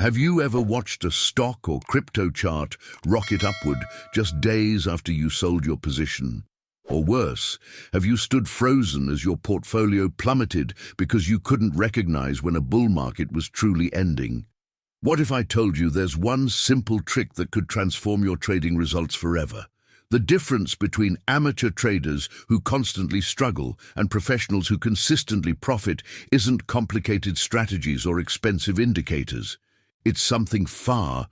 Have you ever watched a stock or crypto chart rocket upward just days after you sold your position? Or worse, have you stood frozen as your portfolio plummeted because you couldn't recognize when a bull market was truly ending? What if I told you there's one simple trick that could transform your trading results forever? The difference between amateur traders who constantly struggle and professionals who consistently profit isn't complicated strategies or expensive indicators. It's something far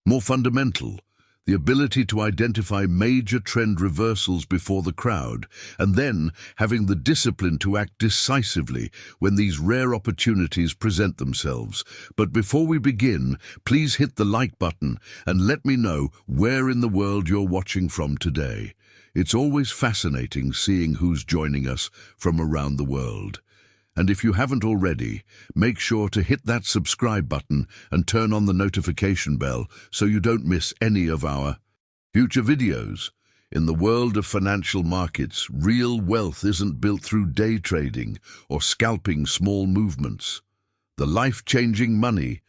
more fundamental: the ability to identify major trend reversals before the crowd, and then having the discipline to act decisively when these rare opportunities present themselves. But before we begin, please hit the like button and let me know where in the world you're watching from today. It's always fascinating seeing who's joining us from around the world. And if you haven't already, make sure to hit that subscribe button and turn on the notification bell so you don't miss any of our future videos. In the world of financial markets, real wealth isn't built through day trading or scalping small movements. The life-changing money,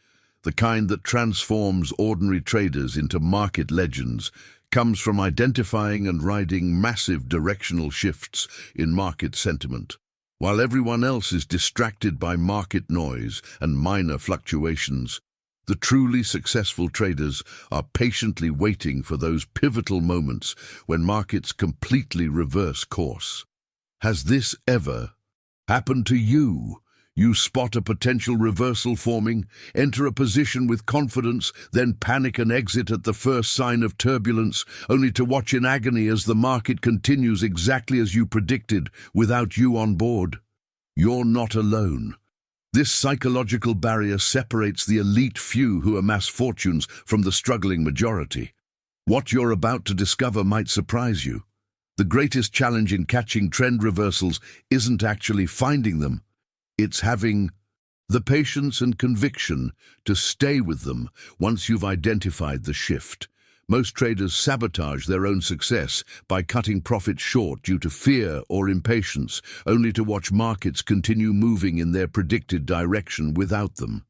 the kind that transforms ordinary traders into market legends, comes from identifying and riding massive directional shifts in market sentiment. While everyone else is distracted by market noise and minor fluctuations, the truly successful traders are patiently waiting for those pivotal moments when markets completely reverse course. Has this ever happened to you? You spot a potential reversal forming, enter a position with confidence, then panic and exit at the first sign of turbulence, only to watch in agony as the market continues exactly as you predicted, without you on board. You're not alone. This psychological barrier separates the elite few who amass fortunes from the struggling majority. What you're about to discover might surprise you. The greatest challenge in catching trend reversals isn't actually finding them. It's having the patience and conviction to stay with them once you've identified the shift. Most traders sabotage their own success by cutting profits short due to fear or impatience, only to watch markets continue moving in their predicted direction without them.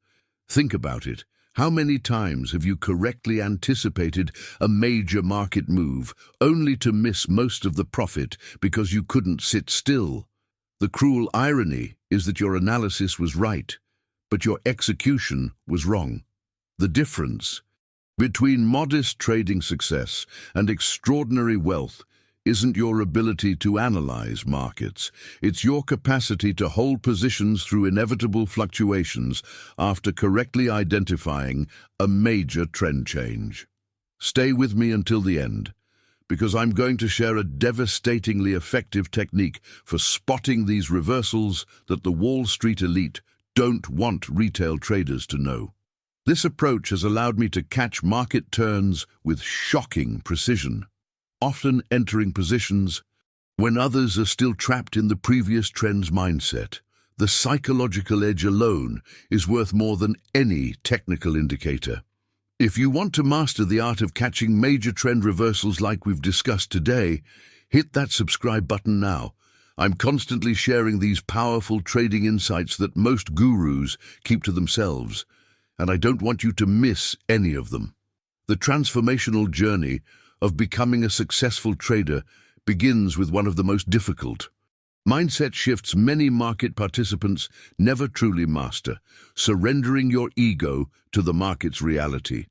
Think about it. How many times have you correctly anticipated a major market move, only to miss most of the profit because you couldn't sit still? The cruel irony is that your analysis was right, but your execution was wrong. The difference between modest trading success and extraordinary wealth isn't your ability to analyze markets. It's your capacity to hold positions through inevitable fluctuations after correctly identifying a major trend change. Stay with me until the end, because I'm going to share a devastatingly effective technique for spotting these reversals that the Wall Street elite don't want retail traders to know. This approach has allowed me to catch market turns with shocking precision, often entering positions when others are still trapped in the previous trend's mindset. The psychological edge alone is worth more than any technical indicator. If you want to master the art of catching major trend reversals like we've discussed today, hit that subscribe button now. I'm constantly sharing these powerful trading insights that most gurus keep to themselves, and I don't want you to miss any of them. The transformational journey of becoming a successful trader begins with one of the most difficult mindset shifts many market participants never truly master: surrendering your ego to the market's reality.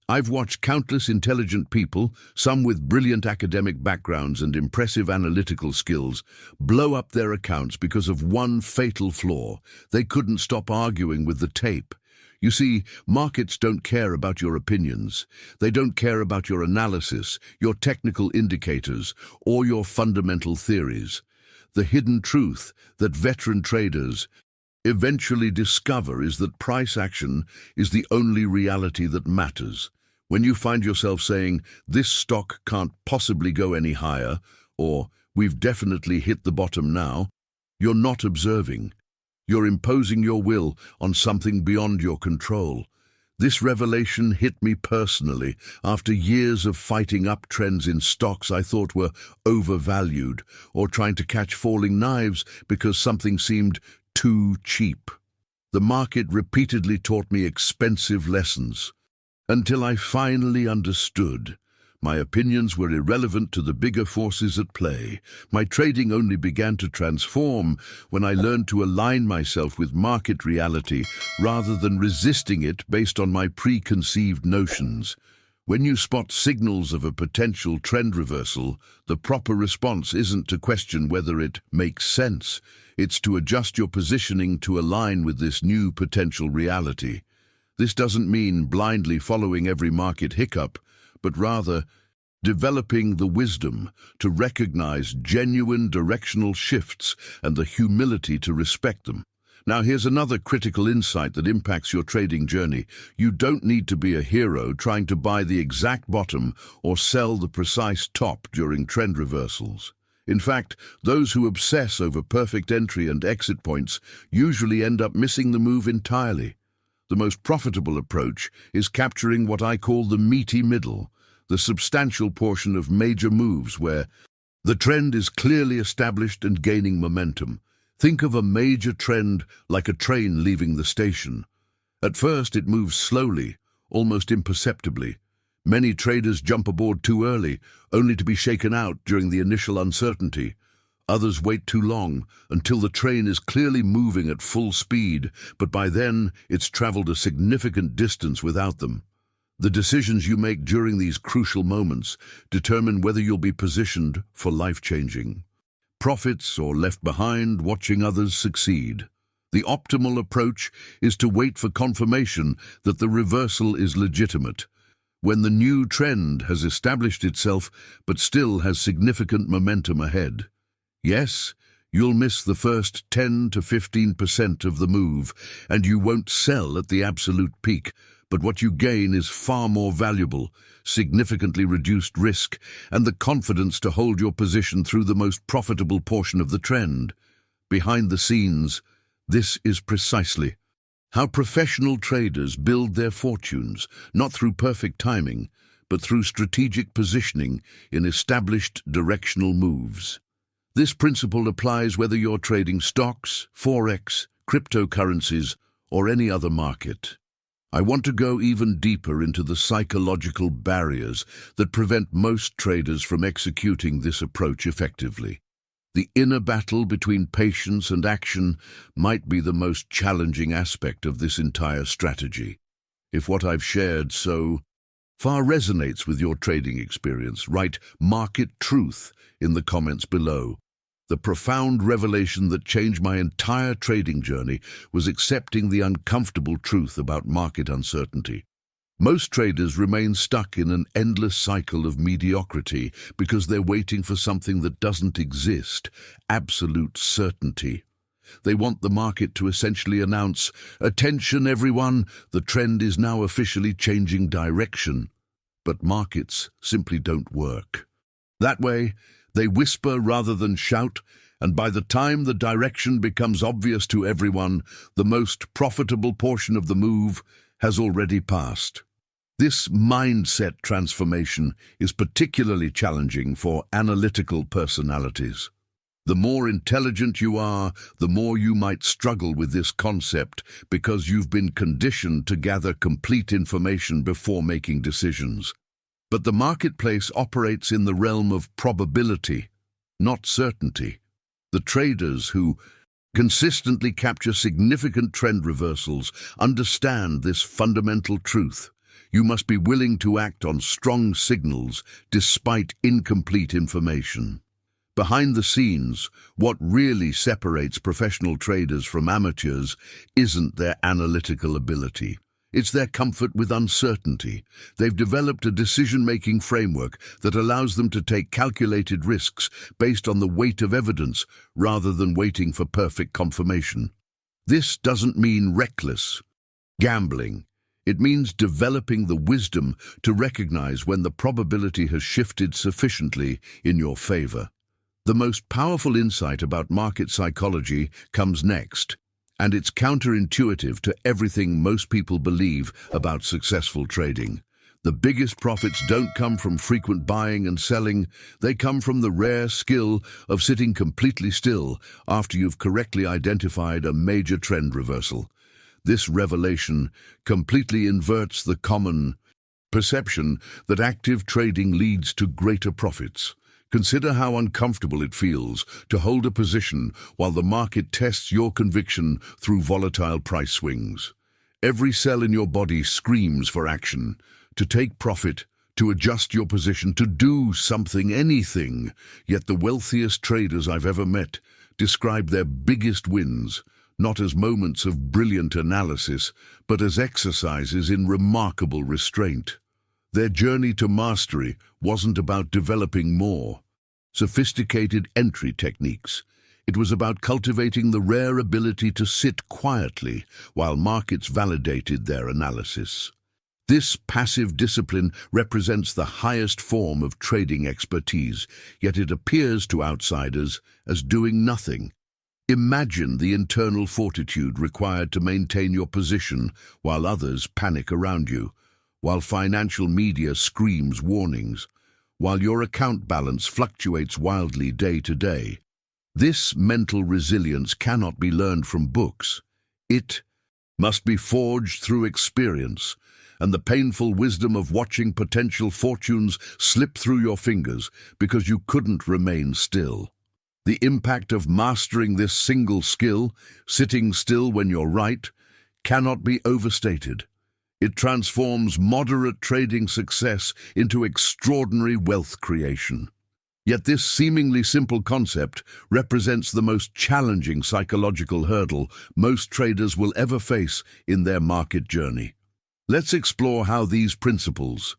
I've watched countless intelligent people, some with brilliant academic backgrounds and impressive analytical skills, blow up their accounts because of one fatal flaw: they couldn't stop arguing with the tape. You see, markets don't care about your opinions. They don't care about your analysis, your technical indicators, or your fundamental theories. The hidden truth that veteran traders eventually discover is that price action is the only reality that matters. When you find yourself saying, "This stock can't possibly go any higher," or "We've definitely hit the bottom now," you're not observing. You're imposing your will on something beyond your control. This revelation hit me personally after years of fighting uptrends in stocks I thought were overvalued, or trying to catch falling knives because something seemed too cheap. The market repeatedly taught me expensive lessons, until I finally understood. My opinions were irrelevant to the bigger forces at play. My trading only began to transform when I learned to align myself with market reality rather than resisting it based on my preconceived notions. When you spot signals of a potential trend reversal, the proper response isn't to question whether it makes sense. It's to adjust your positioning to align with this new potential reality. This doesn't mean blindly following every market hiccup, but rather developing the wisdom to recognize genuine directional shifts and the humility to respect them. Now, here's another critical insight that impacts your trading journey. You don't need to be a hero trying to buy the exact bottom or sell the precise top during trend reversals. In fact, those who obsess over perfect entry and exit points usually end up missing the move entirely. The most profitable approach is capturing what I call the meaty middle, the substantial portion of major moves where the trend is clearly established and gaining momentum. Think of a major trend like a train leaving the station. At first, it moves slowly, almost imperceptibly. Many traders jump aboard too early, only to be shaken out during the initial uncertainty. Others wait too long, until the train is clearly moving at full speed, but by then it's traveled a significant distance without them. The decisions you make during these crucial moments determine whether you'll be positioned for life-changing profits or left behind watching others succeed. The optimal approach is to wait for confirmation that the reversal is legitimate. When the new trend has established itself but still has significant momentum ahead. Yes, you'll miss the first 10 to 15% of the move, and you won't sell at the absolute peak. But what you gain is far more valuable, significantly reduced risk, and the confidence to hold your position through the most profitable portion of the trend. Behind the scenes, this is precisely how professional traders build their fortunes, not through perfect timing, but through strategic positioning in established directional moves. This principle applies whether you're trading stocks, Forex, cryptocurrencies, or any other market. I want to go even deeper into the psychological barriers that prevent most traders from executing this approach effectively. The inner battle between patience and action might be the most challenging aspect of this entire strategy. If what I've shared so far resonates with your trading experience, write "market truth" in the comments below. The profound revelation that changed my entire trading journey was accepting the uncomfortable truth about market uncertainty. Most traders remain stuck in an endless cycle of mediocrity because they're waiting for something that doesn't exist, absolute certainty. They want the market to essentially announce, "Attention everyone, the trend is now officially changing direction." But markets simply don't work that way. They whisper rather than shout, and by the time the direction becomes obvious to everyone, the most profitable portion of the move has already passed. This mindset transformation is particularly challenging for analytical personalities. The more intelligent you are, the more you might struggle with this concept because you've been conditioned to gather complete information before making decisions. But the marketplace operates in the realm of probability, not certainty. The traders who consistently capture significant trend reversals understand this fundamental truth. You must be willing to act on strong signals despite incomplete information. Behind the scenes, what really separates professional traders from amateurs isn't their analytical ability. It's their comfort with uncertainty. They've developed a decision-making framework that allows them to take calculated risks based on the weight of evidence rather than waiting for perfect confirmation. This doesn't mean reckless gambling. It means developing the wisdom to recognize when the probability has shifted sufficiently in your favor. The most powerful insight about market psychology comes next. And it's counterintuitive to everything most people believe about successful trading. The biggest profits don't come from frequent buying and selling. They come from the rare skill of sitting completely still after you've correctly identified a major trend reversal. This revelation completely inverts the common perception that active trading leads to greater profits. Consider how uncomfortable it feels to hold a position while the market tests your conviction through volatile price swings. Every cell in your body screams for action, to take profit, to adjust your position, to do something, anything. Yet the wealthiest traders I've ever met describe their biggest wins not as moments of brilliant analysis, but as exercises in remarkable restraint. Their journey to mastery wasn't about developing more sophisticated entry techniques. It was about cultivating the rare ability to sit quietly while markets validated their analysis. This passive discipline represents the highest form of trading expertise, yet it appears to outsiders as doing nothing. Imagine the internal fortitude required to maintain your position while others panic around you, while financial media screams warnings, while your account balance fluctuates wildly day to day. This mental resilience cannot be learned from books. It must be forged through experience and the painful wisdom of watching potential fortunes slip through your fingers because you couldn't remain still. The impact of mastering this single skill, sitting still when you're right, cannot be overstated. It transforms moderate trading success into extraordinary wealth creation. Yet this seemingly simple concept represents the most challenging psychological hurdle most traders will ever face in their market journey. Let's explore how these principles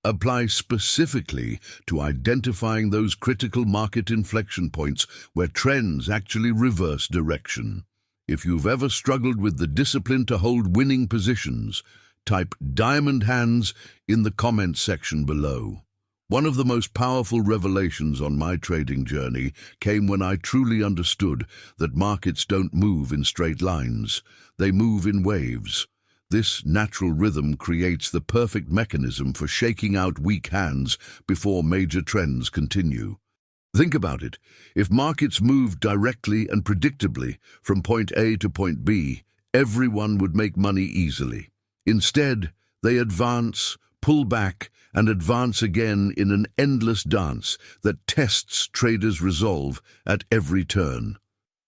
apply specifically to identifying those critical market inflection points where trends actually reverse direction. If you've ever struggled with the discipline to hold winning positions, type "diamond hands" in the comments section below. One of the most powerful revelations on my trading journey came when I truly understood that markets don't move in straight lines, they move in waves. This natural rhythm creates the perfect mechanism for shaking out weak hands before major trends continue. Think about it. If markets moved directly and predictably from point A to point B, everyone would make money easily. Instead, they advance, pull back, and advance again in an endless dance that tests traders' resolve at every turn.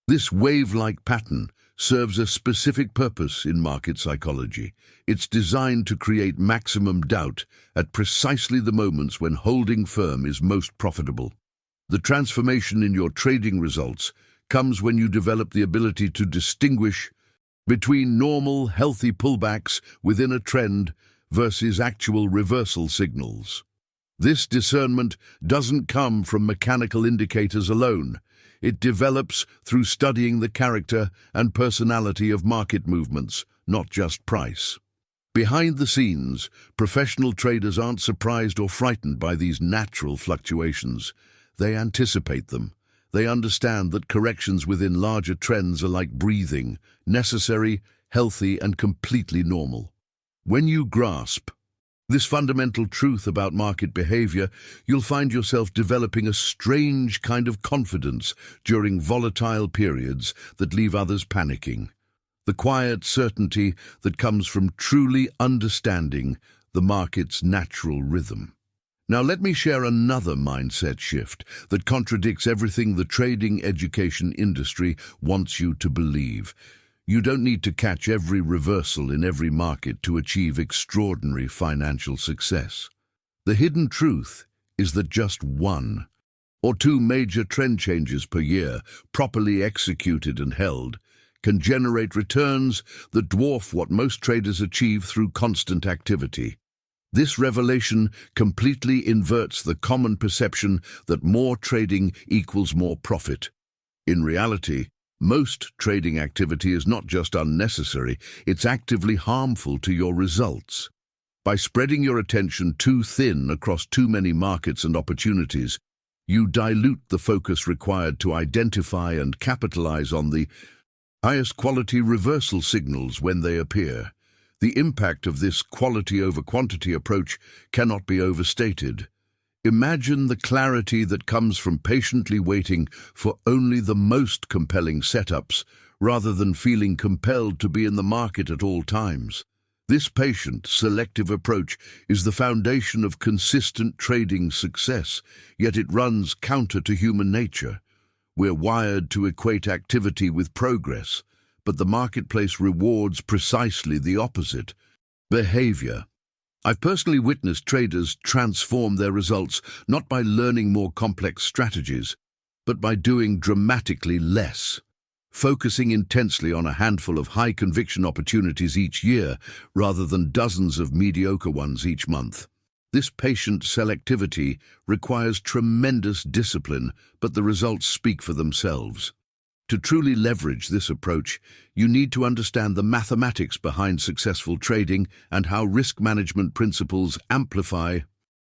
This wave-like pattern serves a specific purpose in market psychology. It's designed to create maximum doubt at precisely the moments when holding firm is most profitable. The transformation in your trading results comes when you develop the ability to distinguish between normal, healthy pullbacks within a trend versus actual reversal signals. This discernment doesn't come from mechanical indicators alone. It develops through studying the character and personality of market movements, not just price. Behind the scenes, professional traders aren't surprised or frightened by these natural fluctuations. They anticipate them. They understand that corrections within larger trends are like breathing, necessary, healthy, and completely normal. When you grasp this fundamental truth about market behavior, you'll find yourself developing a strange kind of confidence during volatile periods that leave others panicking. The quiet certainty that comes from truly understanding the market's natural rhythm. Now let me share another mindset shift that contradicts everything the trading education industry wants you to believe. You don't need to catch every reversal in every market to achieve extraordinary financial success. The hidden truth is that just one or two major trend changes per year, properly executed and held, can generate returns that dwarf what most traders achieve through constant activity. This revelation completely inverts the common perception that more trading equals more profit. In reality, most trading activity is not just unnecessary, it's actively harmful to your results. By spreading your attention too thin across too many markets and opportunities, you dilute the focus required to identify and capitalize on the highest quality reversal signals when they appear. The impact of this quality over quantity approach cannot be overstated. Imagine the clarity that comes from patiently waiting for only the most compelling setups rather than feeling compelled to be in the market at all times. This patient, selective approach is the foundation of consistent trading success, yet it runs counter to human nature. We're wired to equate activity with progress, but the marketplace rewards precisely the opposite: behavior. I've personally witnessed traders transform their results not by learning more complex strategies, but by doing dramatically less, focusing intensely on a handful of high-conviction opportunities each year rather than dozens of mediocre ones each month. This patient selectivity requires tremendous discipline, but the results speak for themselves. To truly leverage this approach, you need to understand the mathematics behind successful trading and how risk management principles amplify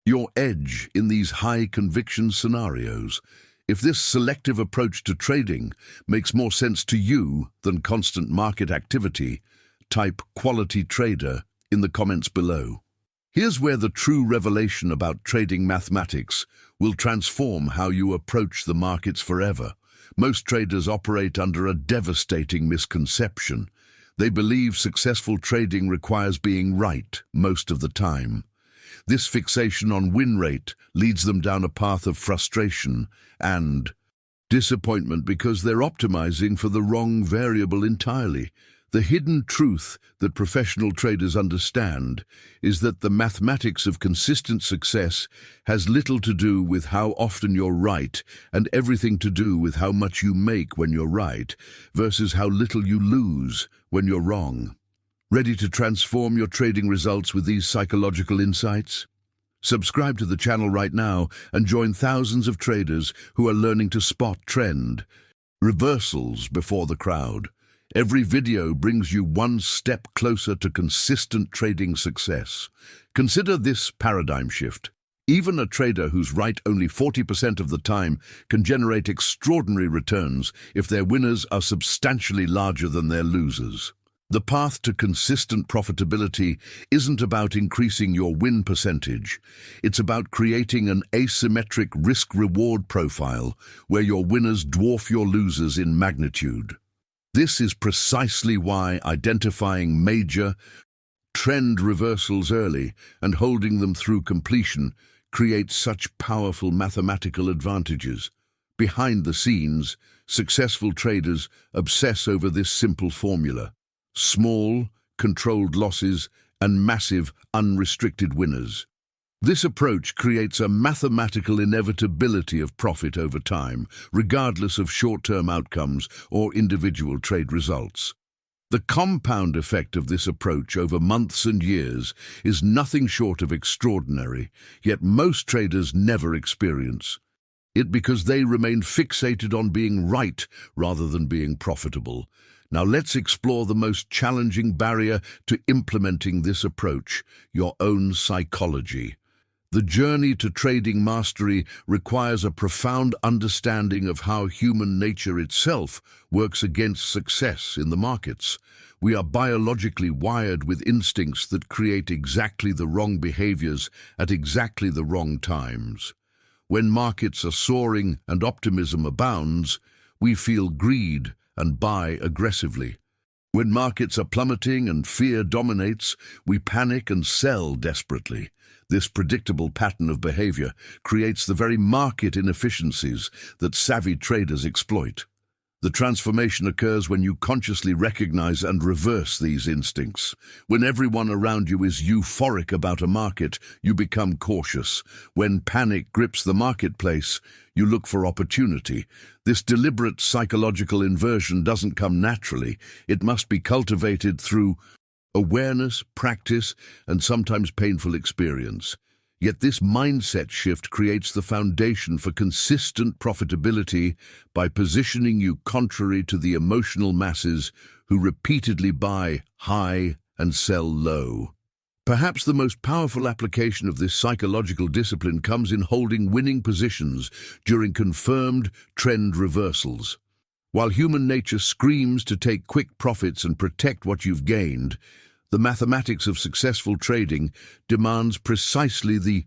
your edge in these high-conviction scenarios. If this selective approach to trading makes more sense to you than constant market activity, type "quality trader" in the comments below. Here's where the true revelation about trading mathematics will transform how you approach the markets forever. Most traders operate under a devastating misconception. They believe successful trading requires being right most of the time. This fixation on win rate leads them down a path of frustration and disappointment because they're optimizing for the wrong variable entirely. The hidden truth that professional traders understand is that the mathematics of consistent success has little to do with how often you're right and everything to do with how much you make when you're right versus how little you lose when you're wrong. Ready to transform your trading results with these psychological insights? Subscribe to the channel right now and join thousands of traders who are learning to spot trend reversals before the crowd. Every video brings you one step closer to consistent trading success. Consider this paradigm shift. Even a trader who's right only 40% of the time can generate extraordinary returns if their winners are substantially larger than their losers. The path to consistent profitability isn't about increasing your win percentage. It's about creating an asymmetric risk-reward profile where your winners dwarf your losers in magnitude. This is precisely why identifying major trend reversals early and holding them through completion creates such powerful mathematical advantages. Behind the scenes, successful traders obsess over this simple formula: small, controlled losses and massive, unrestricted winners. This approach creates a mathematical inevitability of profit over time, regardless of short-term outcomes or individual trade results. The compound effect of this approach over months and years is nothing short of extraordinary, yet most traders never experience it because they remain fixated on being right rather than being profitable. Now let's explore the most challenging barrier to implementing this approach: your own psychology. The journey to trading mastery requires a profound understanding of how human nature itself works against success in the markets. We are biologically wired with instincts that create exactly the wrong behaviors at exactly the wrong times. When markets are soaring and optimism abounds, we feel greed and buy aggressively. When markets are plummeting and fear dominates, we panic and sell desperately. This predictable pattern of behavior creates the very market inefficiencies that savvy traders exploit. The transformation occurs when you consciously recognize and reverse these instincts. When everyone around you is euphoric about a market, you become cautious. When panic grips the marketplace, you look for opportunity. This deliberate psychological inversion doesn't come naturally. It must be cultivated through awareness, practice, and sometimes painful experience. Yet this mindset shift creates the foundation for consistent profitability by positioning you contrary to the emotional masses who repeatedly buy high and sell low. Perhaps the most powerful application of this psychological discipline comes in holding winning positions during confirmed trend reversals. While human nature screams to take quick profits and protect what you've gained, the mathematics of successful trading demands precisely the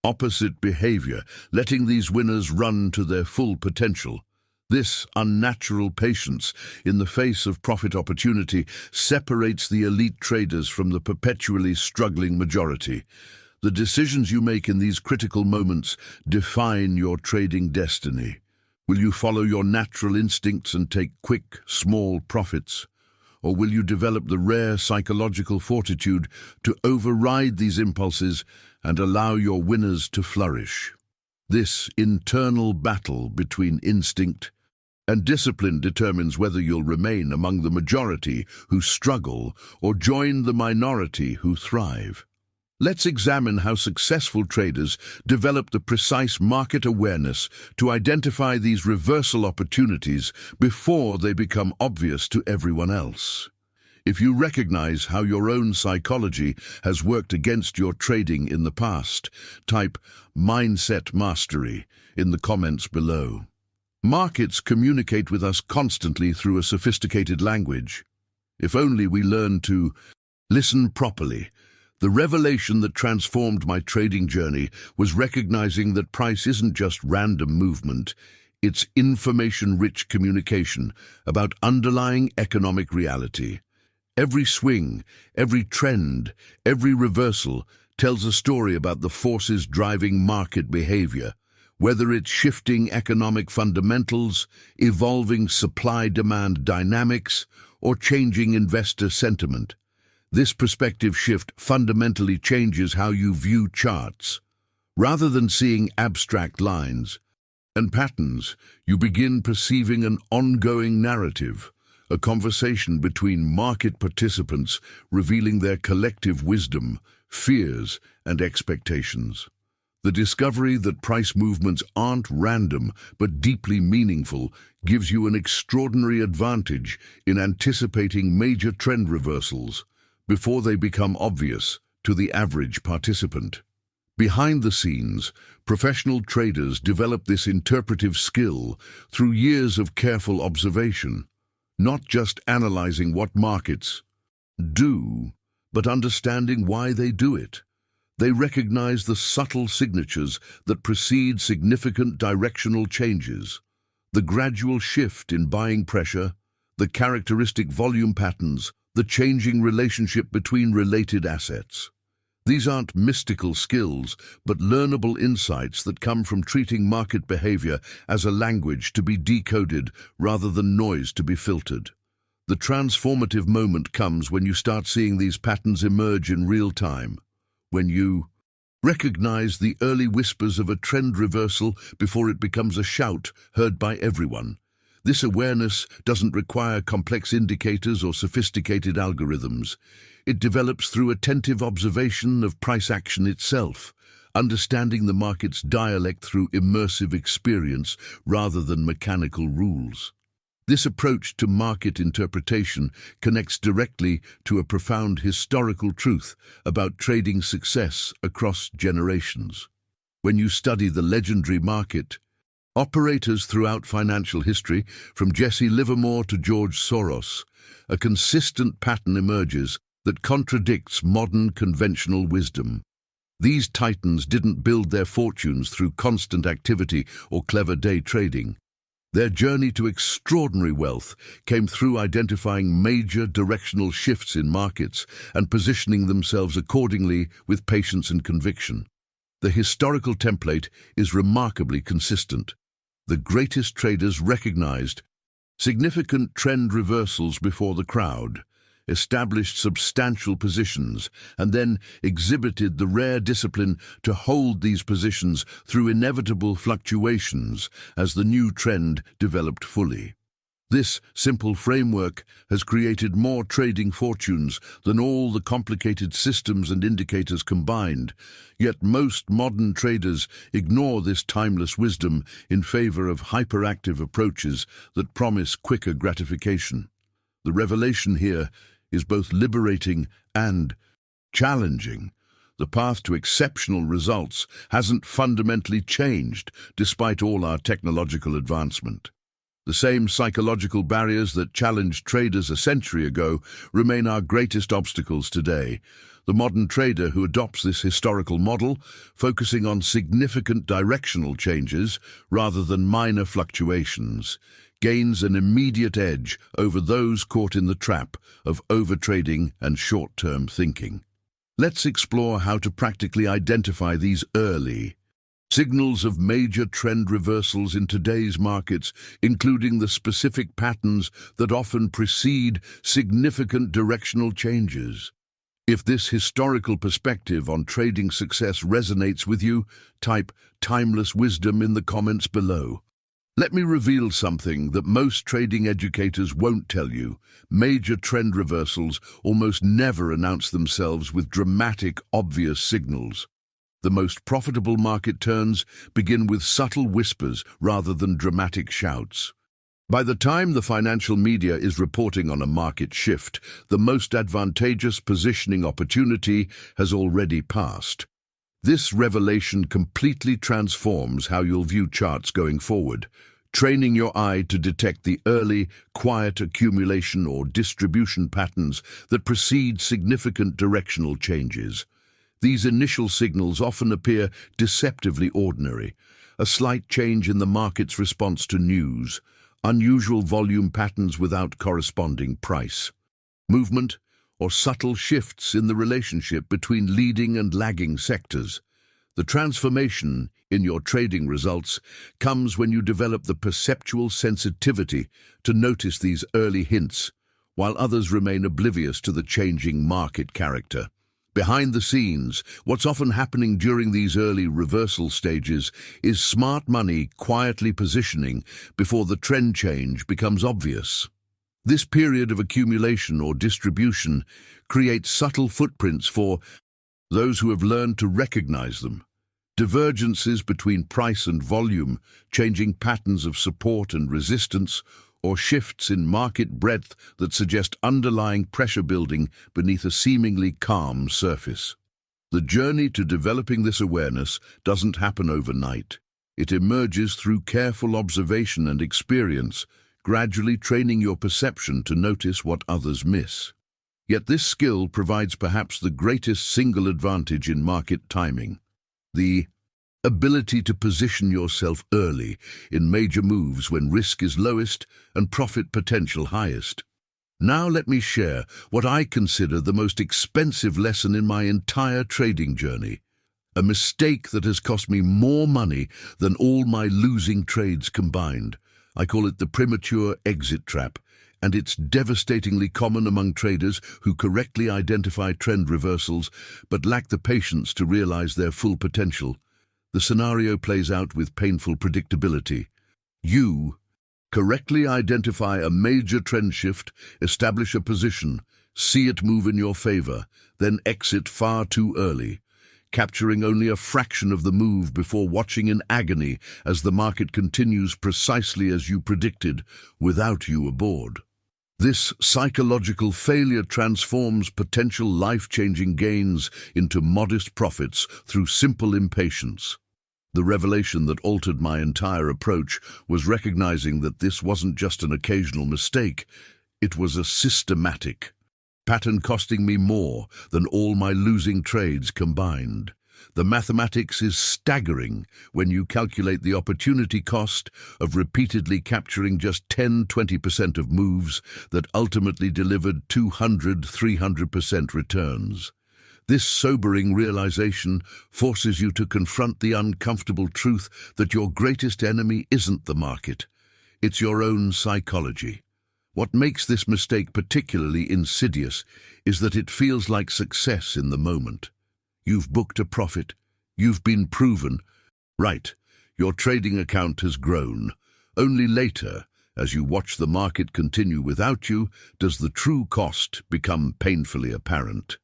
opposite behavior, letting these winners run to their full potential. This unnatural patience in the face of profit opportunity separates the elite traders from the perpetually struggling majority. The decisions you make in these critical moments define your trading destiny. Will you follow your natural instincts and take quick, small profits? Or will you develop the rare psychological fortitude to override these impulses and allow your winners to flourish? This internal battle between instinct and discipline determines whether you'll remain among the majority who struggle or join the minority who thrive. Let's examine how successful traders develop the precise market awareness to identify these reversal opportunities before they become obvious to everyone else. If you recognize how your own psychology has worked against your trading in the past, type "mindset mastery" in the comments below. Markets communicate with us constantly through a sophisticated language. If only we learn to listen properly. The revelation that transformed my trading journey was recognizing that price isn't just random movement, it's information-rich communication about underlying economic reality. Every swing, every trend, every reversal tells a story about the forces driving market behavior, whether it's shifting economic fundamentals, evolving supply-demand dynamics, or changing investor sentiment. This perspective shift fundamentally changes how you view charts. Rather than seeing abstract lines and patterns, you begin perceiving an ongoing narrative, a conversation between market participants revealing their collective wisdom, fears, and expectations. The discovery that price movements aren't random but deeply meaningful gives you an extraordinary advantage in anticipating major trend reversals before they become obvious to the average participant. Behind the scenes, professional traders develop this interpretive skill through years of careful observation, not just analyzing what markets do, but understanding why they do it. They recognize the subtle signatures that precede significant directional changes, the gradual shift in buying pressure, the characteristic volume patterns, the changing relationship between related assets. These aren't mystical skills, but learnable insights that come from treating market behavior as a language to be decoded rather than noise to be filtered. The transformative moment comes when you start seeing these patterns emerge in real time, when you recognize the early whispers of a trend reversal before it becomes a shout heard by everyone. This awareness doesn't require complex indicators or sophisticated algorithms. It develops through attentive observation of price action itself, understanding the market's dialect through immersive experience rather than mechanical rules. This approach to market interpretation connects directly to a profound historical truth about trading success across generations. When you study the legendary market operators throughout financial history, from Jesse Livermore to George Soros, a consistent pattern emerges that contradicts modern conventional wisdom. These titans didn't build their fortunes through constant activity or clever day trading. Their journey to extraordinary wealth came through identifying major directional shifts in markets and positioning themselves accordingly with patience and conviction. The historical template is remarkably consistent. The greatest traders recognized significant trend reversals before the crowd, established substantial positions, and then exhibited the rare discipline to hold these positions through inevitable fluctuations as the new trend developed fully. This simple framework has created more trading fortunes than all the complicated systems and indicators combined, yet most modern traders ignore this timeless wisdom in favor of hyperactive approaches that promise quicker gratification. The revelation here is both liberating and challenging. The path to exceptional results hasn't fundamentally changed despite all our technological advancement. The same psychological barriers that challenged traders a century ago remain our greatest obstacles today. The modern trader who adopts this historical model, focusing on significant directional changes rather than minor fluctuations, gains an immediate edge over those caught in the trap of overtrading and short-term thinking. Let's explore how to practically identify these early signals of major trend reversals in today's markets, including the specific patterns that often precede significant directional changes. If this historical perspective on trading success resonates with you, type "timeless wisdom" in the comments below. Let me reveal something that most trading educators won't tell you. Major trend reversals almost never announce themselves with dramatic, obvious signals. The most profitable market turns begin with subtle whispers rather than dramatic shouts. By the time the financial media is reporting on a market shift, the most advantageous positioning opportunity has already passed. This revelation completely transforms how you'll view charts going forward, training your eye to detect the early, quiet accumulation or distribution patterns that precede significant directional changes. These initial signals often appear deceptively ordinary: a slight change in the market's response to news, unusual volume patterns without corresponding price movement, or subtle shifts in the relationship between leading and lagging sectors. The transformation in your trading results comes when you develop the perceptual sensitivity to notice these early hints, while others remain oblivious to the changing market character. Behind the scenes, what's often happening during these early reversal stages is smart money quietly positioning before the trend change becomes obvious. This period of accumulation or distribution creates subtle footprints for those who have learned to recognize them. Divergences between price and volume, changing patterns of support and resistance, or shifts in market breadth that suggest underlying pressure building beneath a seemingly calm surface. The journey to developing this awareness doesn't happen overnight. It emerges through careful observation and experience, gradually training your perception to notice what others miss. Yet this skill provides perhaps the greatest single advantage in market timing: the ability to position yourself early in major moves when risk is lowest and profit potential highest. Now let me share what I consider the most expensive lesson in my entire trading journey. A mistake that has cost me more money than all my losing trades combined. I call it the premature exit trap, and it's devastatingly common among traders who correctly identify trend reversals but lack the patience to realize their full potential. The scenario plays out with painful predictability. You correctly identify a major trend shift, establish a position, see it move in your favor, then exit far too early, capturing only a fraction of the move before watching in agony as the market continues precisely as you predicted, without you aboard. This psychological failure transforms potential life-changing gains into modest profits through simple impatience. The revelation that altered my entire approach was recognizing that this wasn't just an occasional mistake, it was a systematic pattern costing me more than all my losing trades combined. The mathematics is staggering when you calculate the opportunity cost of repeatedly capturing just 10–20% of moves that ultimately delivered 200–300% returns. This sobering realization forces you to confront the uncomfortable truth that your greatest enemy isn't the market, it's your own psychology. What makes this mistake particularly insidious is that it feels like success in the moment. You've booked a profit, you've been proven right, your trading account has grown. Only later, as you watch the market continue without you, does the true cost become painfully apparent.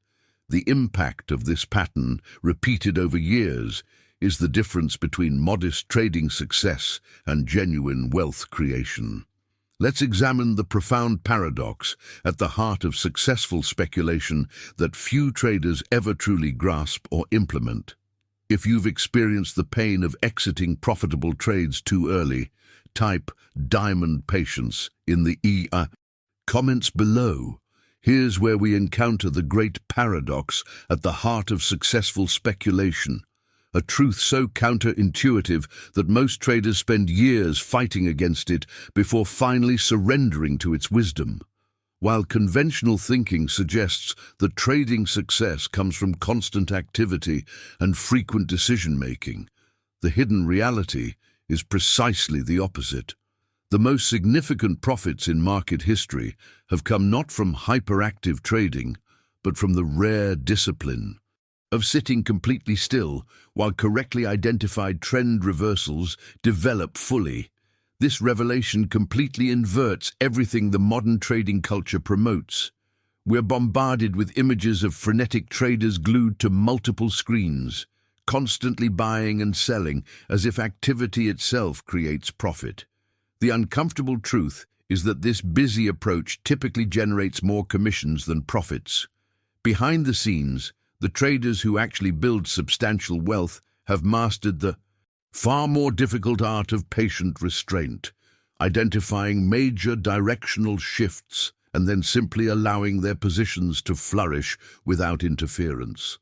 The impact of this pattern, repeated over years, is the difference between modest trading success and genuine wealth creation. Let's examine the profound paradox at the heart of successful speculation that few traders ever truly grasp or implement. If you've experienced the pain of exiting profitable trades too early, type diamond patience in the comments below. Here's where we encounter the great paradox at the heart of successful speculation. A truth so counterintuitive that most traders spend years fighting against it before finally surrendering to its wisdom. While conventional thinking suggests that trading success comes from constant activity and frequent decision-making, the hidden reality is precisely the opposite. The most significant profits in market history have come not from hyperactive trading, but from the rare discipline of sitting completely still while correctly identified trend reversals develop fully. This revelation completely inverts everything the modern trading culture promotes. We're bombarded with images of frenetic traders glued to multiple screens, constantly buying and selling as if activity itself creates profit. The uncomfortable truth is that this busy approach typically generates more commissions than profits. Behind the scenes, the traders who actually build substantial wealth have mastered the far more difficult art of patient restraint, identifying major directional shifts and then simply allowing their positions to flourish without interference.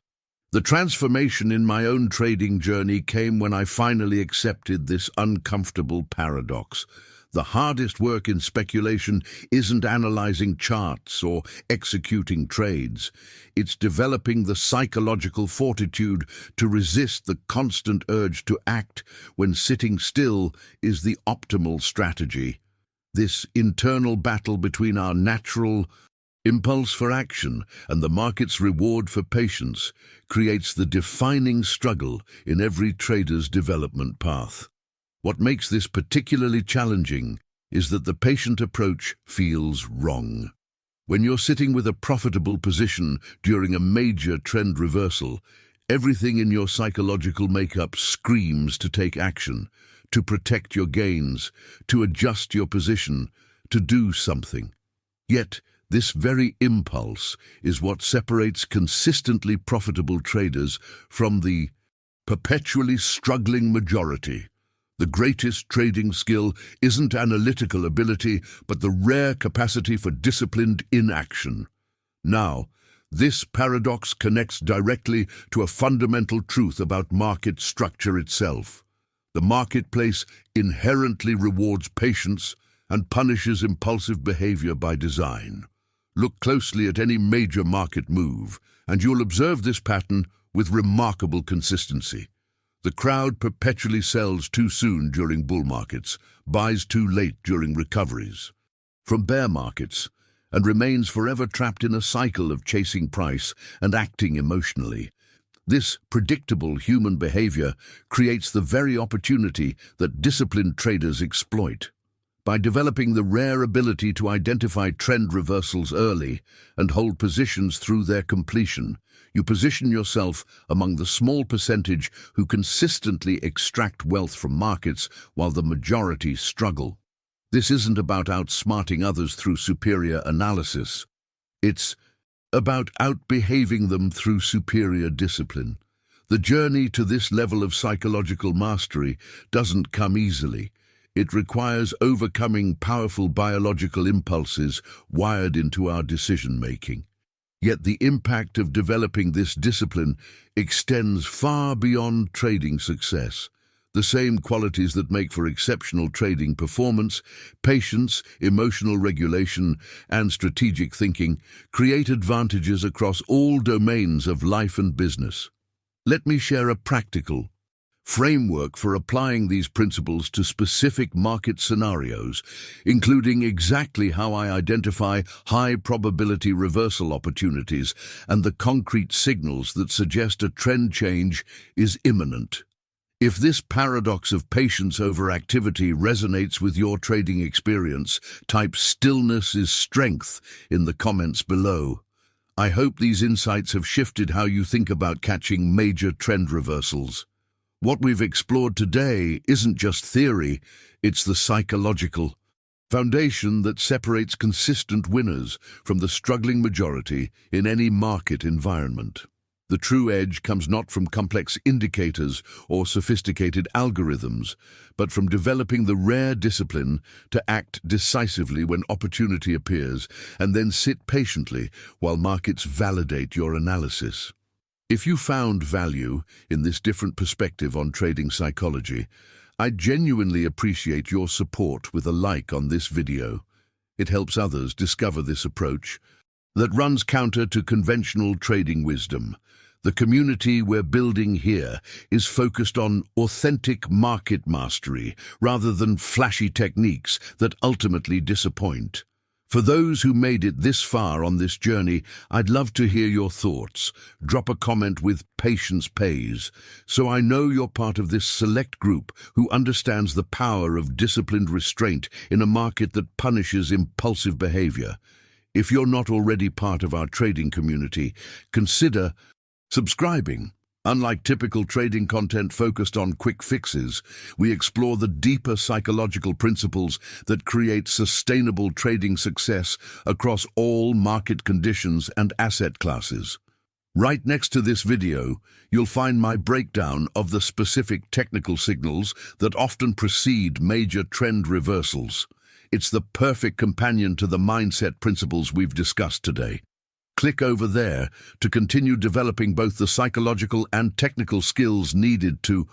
The transformation in my own trading journey came when I finally accepted this uncomfortable paradox. The hardest work in speculation isn't analyzing charts or executing trades. It's developing the psychological fortitude to resist the constant urge to act when sitting still is the optimal strategy. This internal battle between our natural impulse for action and the market's reward for patience creates the defining struggle in every trader's development path. What makes this particularly challenging is that the patient approach feels wrong. When you're sitting with a profitable position during a major trend reversal, everything in your psychological makeup screams to take action, to protect your gains, to adjust your position, to do something. Yet, this very impulse is what separates consistently profitable traders from the perpetually struggling majority. The greatest trading skill isn't analytical ability, but the rare capacity for disciplined inaction. Now, this paradox connects directly to a fundamental truth about market structure itself. The marketplace inherently rewards patience and punishes impulsive behavior by design. Look closely at any major market move, and you'll observe this pattern with remarkable consistency. The crowd perpetually sells too soon during bull markets, buys too late during recoveries from bear markets, and remains forever trapped in a cycle of chasing price and acting emotionally. This predictable human behavior creates the very opportunity that disciplined traders exploit. By developing the rare ability to identify trend reversals early and hold positions through their completion, you position yourself among the small percentage who consistently extract wealth from markets while the majority struggle. This isn't about outsmarting others through superior analysis. It's about outbehaving them through superior discipline. The journey to this level of psychological mastery doesn't come easily. It requires overcoming powerful biological impulses wired into our decision-making. Yet the impact of developing this discipline extends far beyond trading success. The same qualities that make for exceptional trading performance, patience, emotional regulation, and strategic thinking create advantages across all domains of life and business. Let me share a practical framework for applying these principles to specific market scenarios, including exactly how I identify high-probability reversal opportunities and the concrete signals that suggest a trend change is imminent. If this paradox of patience over activity resonates with your trading experience, type "stillness is strength" in the comments below. I hope these insights have shifted how you think about catching major trend reversals. What we've explored today isn't just theory, it's the psychological foundation that separates consistent winners from the struggling majority in any market environment. The true edge comes not from complex indicators or sophisticated algorithms, but from developing the rare discipline to act decisively when opportunity appears and then sit patiently while markets validate your analysis. If you found value in this different perspective on trading psychology, I genuinely appreciate your support with a like on this video. It helps others discover this approach that runs counter to conventional trading wisdom. The community we're building here is focused on authentic market mastery rather than flashy techniques that ultimately disappoint. For those who made it this far on this journey, I'd love to hear your thoughts. Drop a comment with "Patience pays," so I know you're part of this select group who understands the power of disciplined restraint in a market that punishes impulsive behavior. If you're not already part of our trading community, consider subscribing. Unlike typical trading content focused on quick fixes, we explore the deeper psychological principles that create sustainable trading success across all market conditions and asset classes. Right next to this video, you'll find my breakdown of the specific technical signals that often precede major trend reversals. It's the perfect companion to the mindset principles we've discussed today. Click over there to continue developing both the psychological and technical skills needed to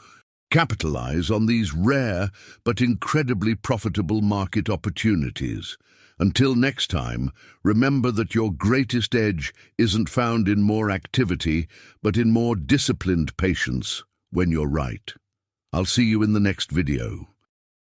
capitalize on these rare but incredibly profitable market opportunities. Until next time, remember that your greatest edge isn't found in more activity, but in more disciplined patience when you're right. I'll see you in the next video.